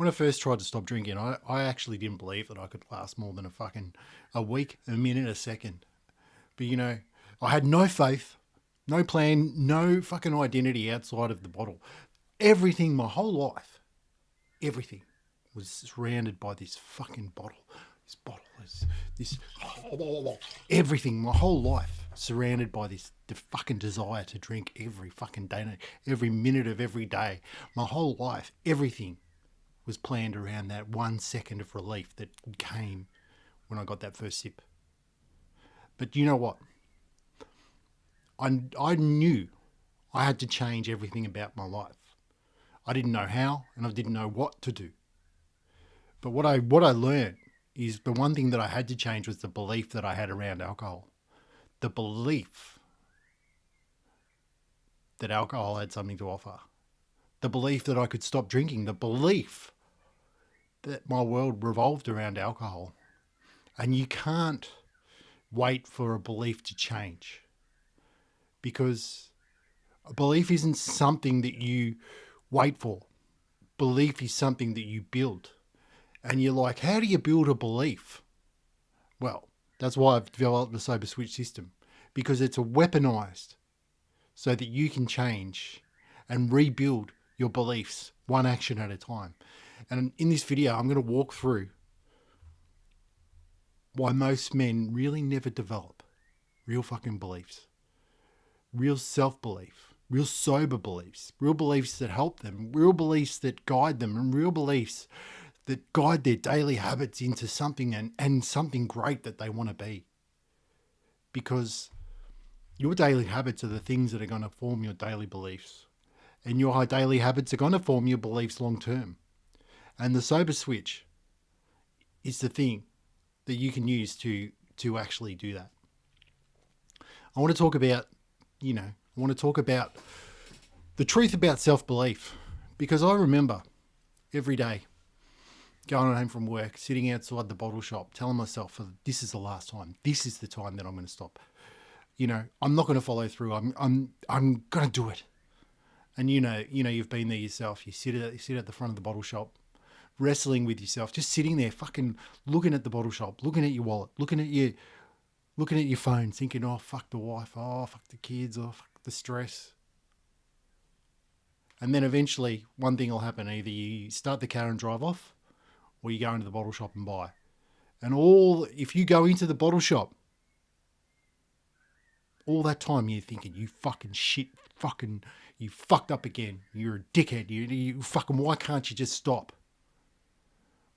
When I first tried to stop drinking, I actually didn't believe that I could last more than a week, a minute, a second. But I had no faith, no plan, no fucking identity outside of the bottle. Everything, my whole life, everything was surrounded by this fucking bottle. This bottle is this everything, my whole life surrounded by the fucking desire to drink every fucking day, every minute of every day. My whole life, everything was planned around that 1 second of relief that came when I got that first sip. But you know what? I knew I had to change everything about my life. I didn't know how, and I didn't know what to do. But what I learned is the one thing that I had to change was the belief that I had around alcohol. The belief that alcohol had something to offer. The belief that I could stop drinking. The belief that my world revolved around alcohol. And you can't wait for a belief to change, because a belief isn't something that you wait for. Belief is something that you build. And you're like, how do you build a belief? Well, that's why I've developed the Sober Switch system, because it's a weaponized so that you can change and rebuild your beliefs one action at a time. And in this video, I'm going to walk through why most men really never develop real fucking beliefs, real self-belief, real sober beliefs, real beliefs that help them, real beliefs that guide them, and real beliefs that guide their daily habits into something and something great that they want to be. Because your daily habits are the things that are going to form your daily beliefs. And your daily habits are going to form your beliefs long term. And the Sober Switch is the thing that you can use to actually do that. I want to talk about, the truth about self-belief. Because I remember every day going home from work, sitting outside the bottle shop, telling myself, this is the last time. This is the time that I'm going to stop. I'm not going to follow through. I'm going to do it. And you've been there yourself. You sit at the front of the bottle shop, wrestling with yourself, just sitting there, fucking looking at the bottle shop, looking at your wallet, looking at your phone, thinking, oh fuck the wife, oh fuck the kids, oh fuck the stress. And then eventually one thing will happen. Either you start the car and drive off, or you go into the bottle shop and buy. And if you go into the bottle shop, all that time you're thinking, you fucking shit, fucking, you fucked up again. You're a dickhead. You fucking, why can't you just stop?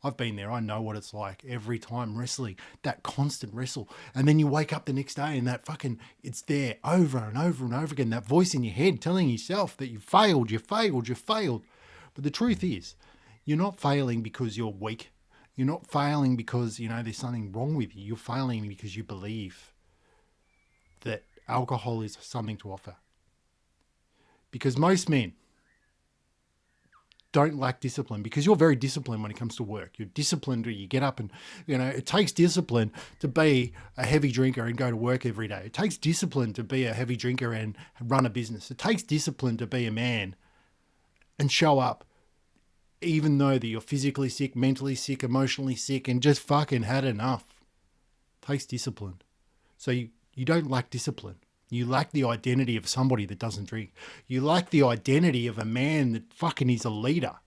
I've been there. I know what it's like every time wrestling, that constant wrestle. And then you wake up the next day and that fucking, it's there over and over and over again. That voice in your head telling yourself that you failed. But the truth is, you're not failing because you're weak. You're not failing because, there's something wrong with you. You're failing because you believe that alcohol is something to offer. Because most men don't lack discipline, because you're very disciplined when it comes to work. You're disciplined, or you get up and, it takes discipline to be a heavy drinker and go to work every day. It takes discipline to be a heavy drinker and run a business. It takes discipline to be a man and show up, even though that you're physically sick, mentally sick, emotionally sick, and just fucking had enough. It takes discipline. So you don't lack discipline. You lack the identity of somebody that doesn't drink. You lack the identity of a man that fucking is a leader.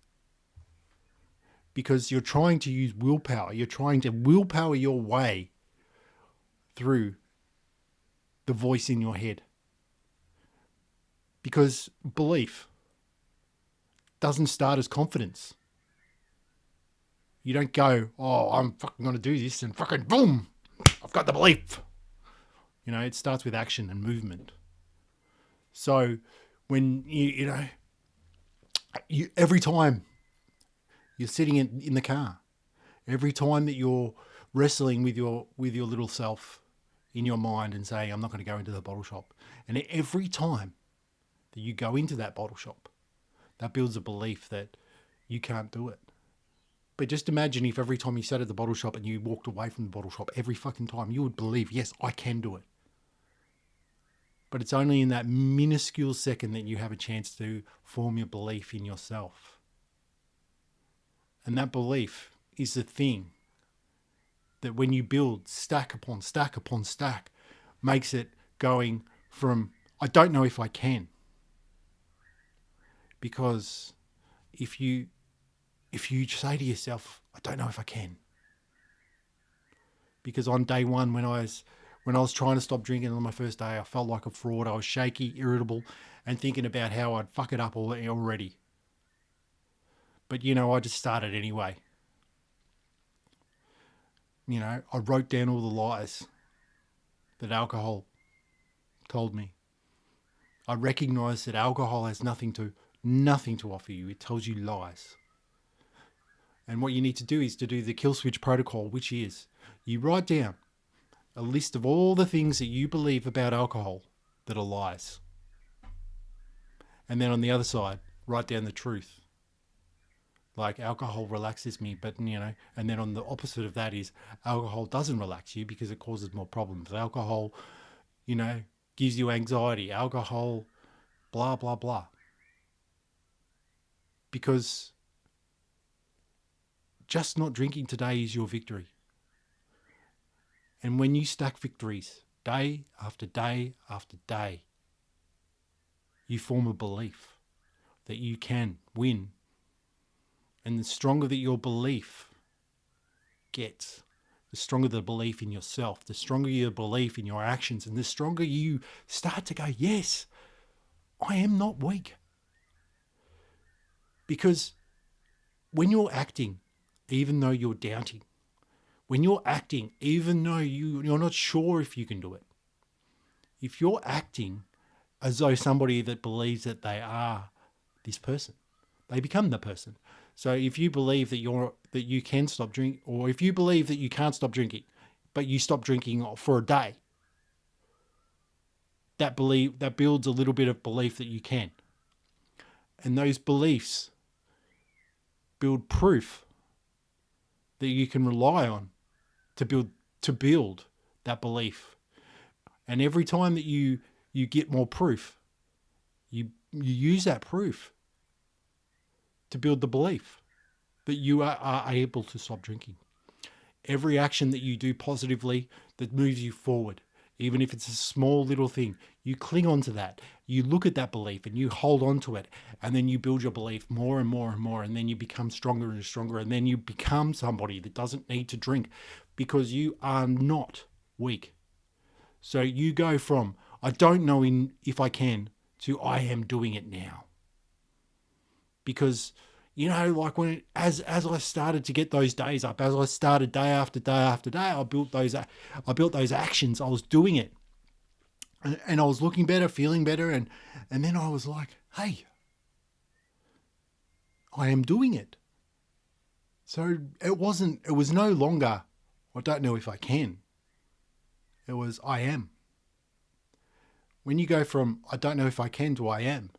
Because you're trying to use willpower. You're trying to willpower your way through the voice in your head. Because belief doesn't start as confidence. You don't go, oh, I'm fucking going to do this, and fucking boom, I've got the belief. It starts with action and movement. So when you every time you're sitting in the car, every time that you're wrestling with your little self in your mind and saying, I'm not going to go into the bottle shop. And every time that you go into that bottle shop, that builds a belief that you can't do it. But just imagine if every time you sat at the bottle shop and you walked away from the bottle shop, every fucking time you would believe, yes, I can do it. But it's only in that minuscule second that you have a chance to form your belief in yourself. And that belief is the thing that when you build stack upon stack upon stack, makes it going from, I don't know if I can. Because if you say to yourself, I don't know if I can. Because on day one, when I was trying to stop drinking on my first day, I felt like a fraud. I was shaky, irritable, and thinking about how I'd fuck it up already. But, I just started anyway. I wrote down all the lies that alcohol told me. I recognized that alcohol has nothing to offer you. It tells you lies. And what you need to do is to do the kill switch protocol, which is you write down a list of all the things that you believe about alcohol that are lies. And then on the other side, write down the truth. Like, alcohol relaxes me, but, and then on the opposite of that is alcohol doesn't relax you because it causes more problems. Alcohol, gives you anxiety. Alcohol, blah, blah, blah. Because just not drinking today is your victory. And when you stack victories day after day after day, you form a belief that you can win. And the stronger that your belief gets, the stronger the belief in yourself, the stronger your belief in your actions, and the stronger you start to go, yes, I am not weak. Because when you're acting, even though you're doubting, when you're acting, even though you're not sure if you can do it, if you're acting as though somebody that believes that they are this person, they become the person. So if you believe that you can stop drinking, or if you believe that you can't stop drinking, but you stop drinking for a day, that builds a little bit of belief that you can. And those beliefs build proof that you can rely on to build that belief. And every time that you get more proof, you use that proof to build the belief that you are able to stop drinking. Every action that you do positively that moves you forward, even if it's a small little thing, you cling on to that. You look at that belief and you hold on to it, and then you build your belief more and more and more, and then you become stronger and stronger, and then you become somebody that doesn't need to drink because you are not weak. So you go from, I don't know if I can, to I am doing it now. Because, like as I started to get those days up, as I started day after day after day, I built those actions. I was doing it. And I was looking better, feeling better. And then I was like, hey, I am doing it. So it was no longer, I don't know if I can. It was, I am. When you go from, I don't know if I can, to I am,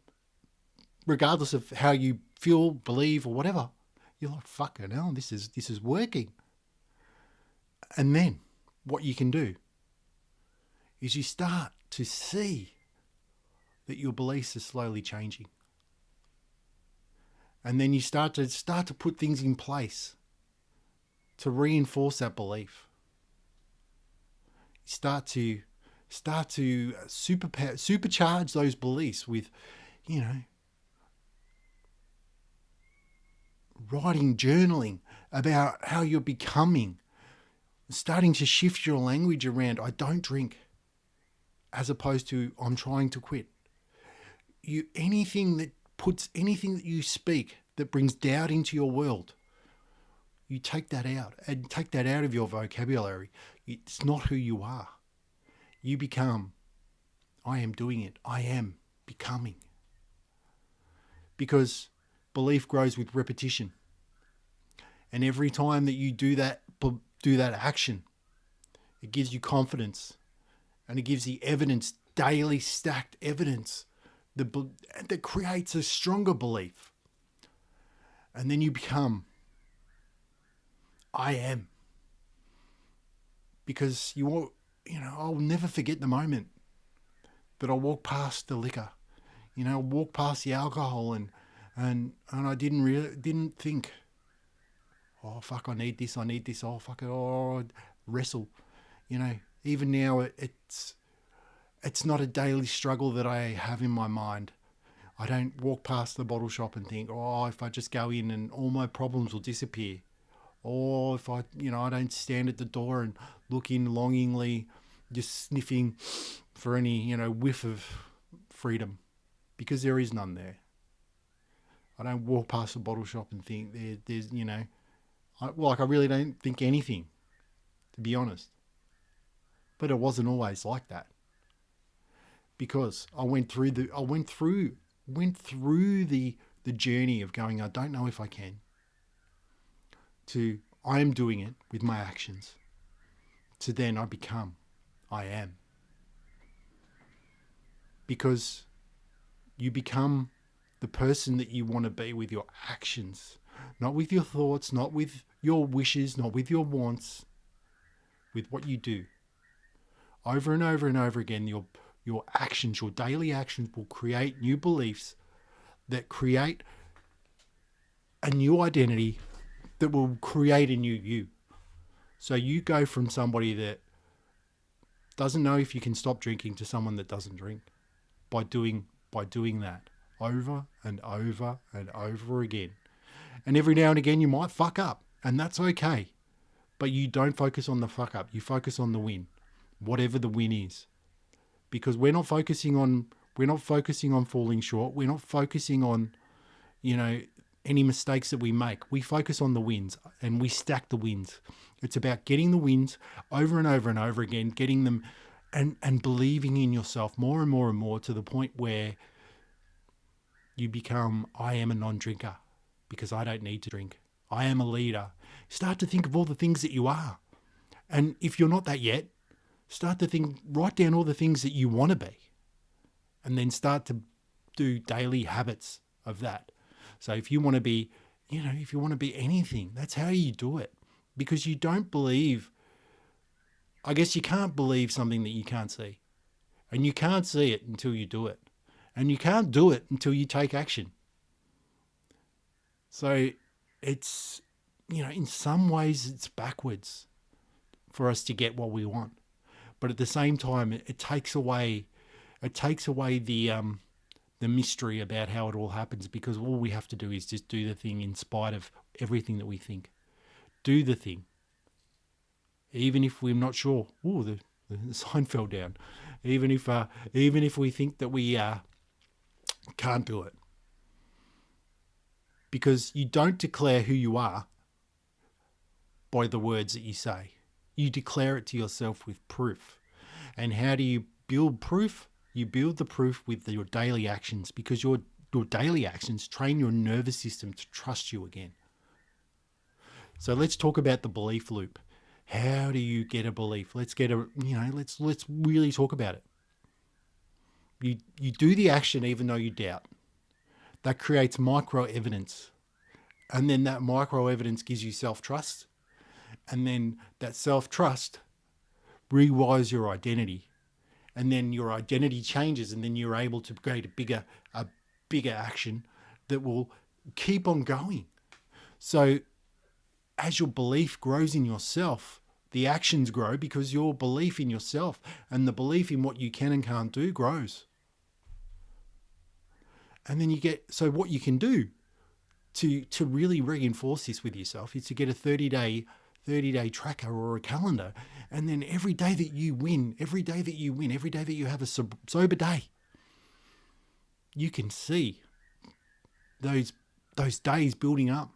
regardless of how you feel, believe, or whatever, you're like, fucking hell, this is working. And then what you can do is you start to see that your beliefs are slowly changing. And then you start to put things in place to reinforce that belief. You start to supercharge those beliefs with, writing, journaling about how you're becoming, starting to shift your language around, I don't drink, as opposed to I'm trying to quit. Anything that you speak that brings doubt into your world, you take that out and take that out of your vocabulary. It's not who you are. You become, I am doing it. I am becoming. Because belief grows with repetition. And every time that you do that action, it gives you confidence, and it gives the evidence, daily stacked evidence, that creates a stronger belief. And then you become, I am. Because I'll never forget the moment that I walked past the liquor, walked past the alcohol, and I didn't think, oh, fuck, I need this, oh, fuck it, oh, wrestle. You know, even now it's not a daily struggle that I have in my mind. I don't walk past the bottle shop and think, oh, if I just go in and all my problems will disappear. Or if I don't stand at the door and look in longingly, just sniffing for any, whiff of freedom, because there is none there. I don't walk past the bottle shop and think there's, I really don't think anything, to be honest. But it wasn't always like that, because I went through the journey of going, I don't know if I can, to I am doing it with my actions, to then I am. Because you become the person that you want to be with your actions, not with your thoughts, not with your wishes, not with your wants, with what you do. Over and over and over again, your actions, your daily actions will create new beliefs that create a new identity that will create a new you. So you go from somebody that doesn't know if you can stop drinking to someone that doesn't drink by doing that over and over and over again. And every now and again you might fuck up, and that's okay. But you don't focus on the fuck up. You focus on the win, whatever the win is. Because we're not focusing on falling short. We're not focusing on, any mistakes that we make. We focus on the wins, and we stack the wins. It's about getting the wins over and over and over again, getting them and believing in yourself more and more and more, to the point where you become, I am a non-drinker because I don't need to drink. I am a leader. Start to think of all the things that you are. And if you're not that yet, start to write down all the things that you want to be, and then start to do daily habits of that. So if you want to be, if you want to be anything, that's how you do it. Because you don't believe, I guess you can't believe something that you can't see. And you can't see it until you do it. And you can't do it until you take action. So it's, in some ways it's backwards for us to get what we want. But at the same time, it takes away the mystery about how it all happens, because all we have to do is just do the thing in spite of everything that we think. Do the thing. Even if we're not sure. Oh, the sign fell down. Even if we think that we can't do it. Because you don't declare who you are by the words that you say. You declare it to yourself with proof. And how do you build proof? You build the proof with your daily actions, because your daily actions train your nervous system to trust you again. So let's talk about the belief loop. How do you get a belief? Let's really talk about it. You do the action even though you doubt. That creates micro evidence. And then that micro evidence gives you self-trust. And then that self-trust rewires your identity. And then your identity changes, and then you're able to create a bigger action that will keep on going. So as your belief grows in yourself, the actions grow, because your belief in yourself and the belief in what you can and can't do grows. And then so what you can do to really reinforce this with yourself is to get a 30-day tracker or a calendar. And then every day that you win, every day that you have a sober day, you can see those days building up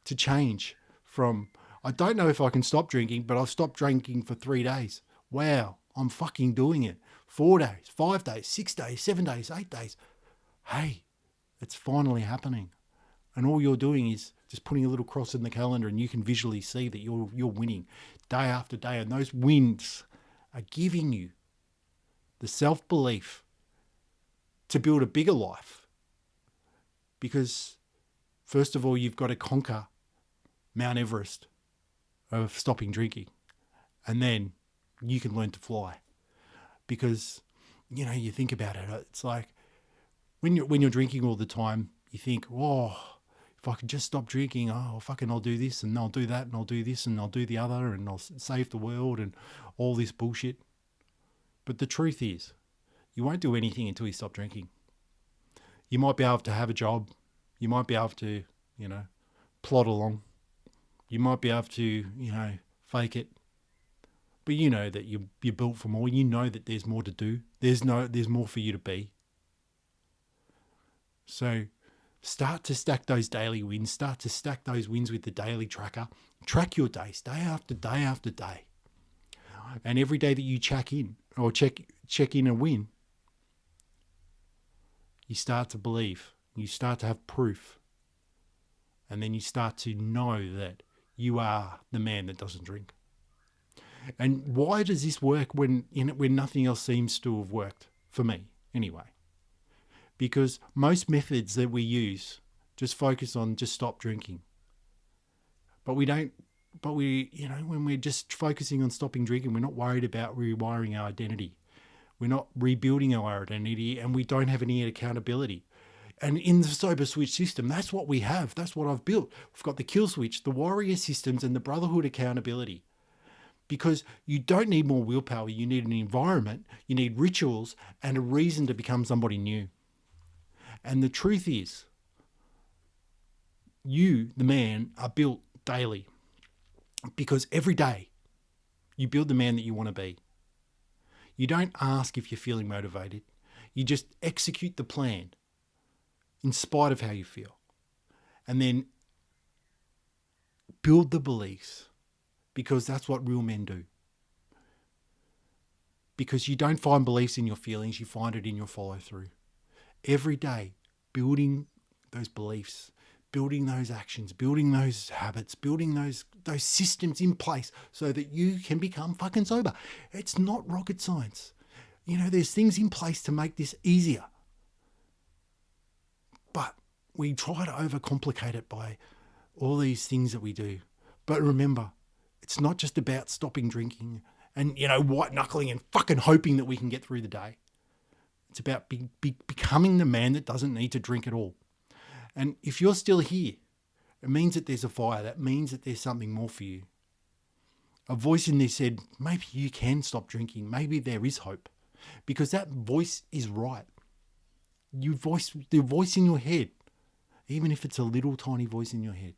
to change from, I don't know if I can stop drinking, but I've stopped drinking for 3 days. Wow, I'm fucking doing it. 4 days, 5 days, 6 days, 7 days, 8 days. Hey, it's finally happening. And all you're doing is just putting a little cross in the calendar, and you can visually see that you're winning day after day. And those wins are giving you the self-belief to build a bigger life. Because first of all, you've got to conquer Mount Everest of stopping drinking. And then you can learn to fly. Because, you think about it, it's like when you're drinking all the time, you think, oh, If I could just stop drinking, oh, fucking I'll do this and I'll do that and I'll do this and I'll do the other and I'll save the world and all this bullshit. But the truth is, you won't do anything until you stop drinking. You might be able to have a job. You might be able to, plod along. You might be able to, fake it. But you know that you're built for more. You know that there's more to do. There's more for you to be. So start to stack those daily wins. Start to stack those wins with the daily tracker. Track your days, day after day after day. And every day that you check in a win, you start to believe. You start to have proof. And then you start to know that you are the man that doesn't drink. And why does this work when nothing else seems to have worked? For me, anyway. Because most methods that we use just focus on just stop drinking. But when we're just focusing on stopping drinking, we're not worried about rewiring our identity. We're not rebuilding our identity, and we don't have any accountability. And in the sober switch system, that's what we have. That's what I've built. We've got the kill switch, the warrior systems, and the brotherhood accountability. Because you don't need more willpower. You need an environment, you need rituals, and a reason to become somebody new. And the truth is, you, the man, are built daily. Because every day, you build the man that you want to be. You don't ask if you're feeling motivated. You just execute the plan in spite of how you feel. And then build the beliefs, because that's what real men do. Because you don't find beliefs in your feelings, you find it in your follow through. Every day, building those beliefs, building those actions, building those habits, building those systems in place so that you can become fucking sober. It's not rocket science. There's things in place to make this easier. But we try to overcomplicate it by all these things that we do. But remember, it's not just about stopping drinking and, white knuckling and fucking hoping that we can get through the day. It's about becoming the man that doesn't need to drink at all. And if you're still here, it means that there's a fire. That means that there's something more for you. A voice in there said, maybe you can stop drinking. Maybe there is hope. Because that voice is right. The voice in your head, even if it's a little tiny voice in your head,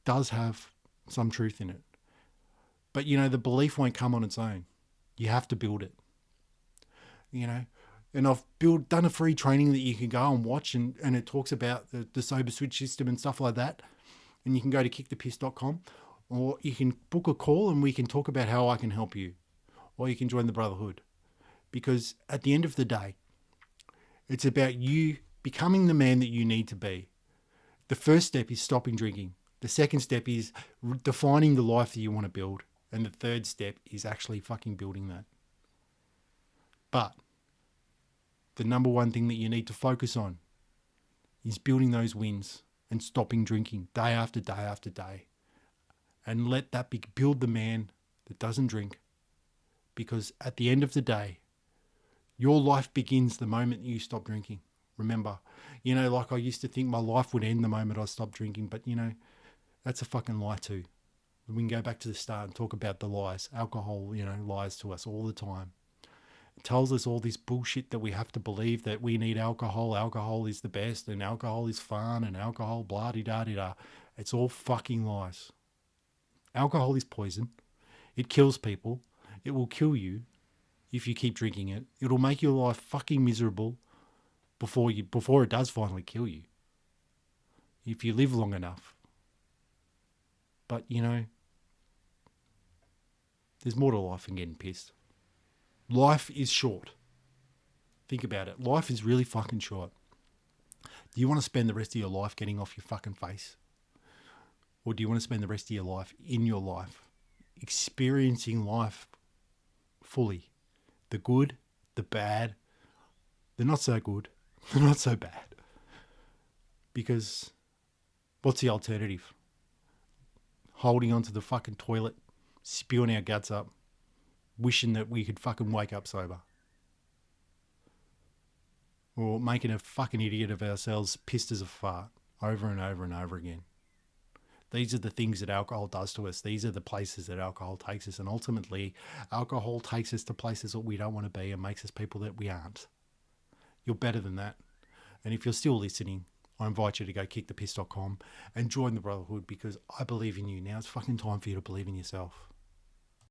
does have some truth in it. But, the belief won't come on its own. You have to build it. And I've done a free training that you can go and watch, and it talks about the sober switch system and stuff like that. And you can go to kickthepiss.com, or you can book a call and we can talk about how I can help you. Or you can join the Brotherhood. Because at the end of the day, it's about you becoming the man that you need to be. The first step is stopping drinking. The second step is defining the life that you want to build. And the third step is actually fucking building that. But the number one thing that you need to focus on is building those wins and stopping drinking day after day after day. And let that build the man that doesn't drink. Because at the end of the day, your life begins the moment you stop drinking. Remember, like I used to think my life would end the moment I stopped drinking, but that's a fucking lie too. We can go back to the start and talk about the lies. Alcohol, lies to us all the time. It tells us all this bullshit that we have to believe that we need alcohol. Alcohol is the best and alcohol is fun and alcohol blah-de-da-de-da. It's all fucking lies. Alcohol is poison. It kills people. It will kill you if you keep drinking it. It'll make your life fucking miserable before it does finally kill you. If you live long enough. But, there's more to life than getting pissed. Life is short. Think about it. Life is really fucking short. Do you want to spend the rest of your life getting off your fucking face? Or do you want to spend the rest of your life in your life, experiencing life fully? The good, the bad, the not so good, the not so bad. Because what's the alternative? Holding onto the fucking toilet, spewing our guts up, wishing that we could fucking wake up sober. or making a fucking idiot of ourselves, pissed as a fart, over and over and over again. These are the things that alcohol does to us. These are the places that alcohol takes us. And ultimately, alcohol takes us to places that we don't want to be and makes us people that we aren't. You're better than that. And if you're still listening, I invite you to go kickthepiss.com and join the Brotherhood, because I believe in you. Now it's fucking time for you to believe in yourself.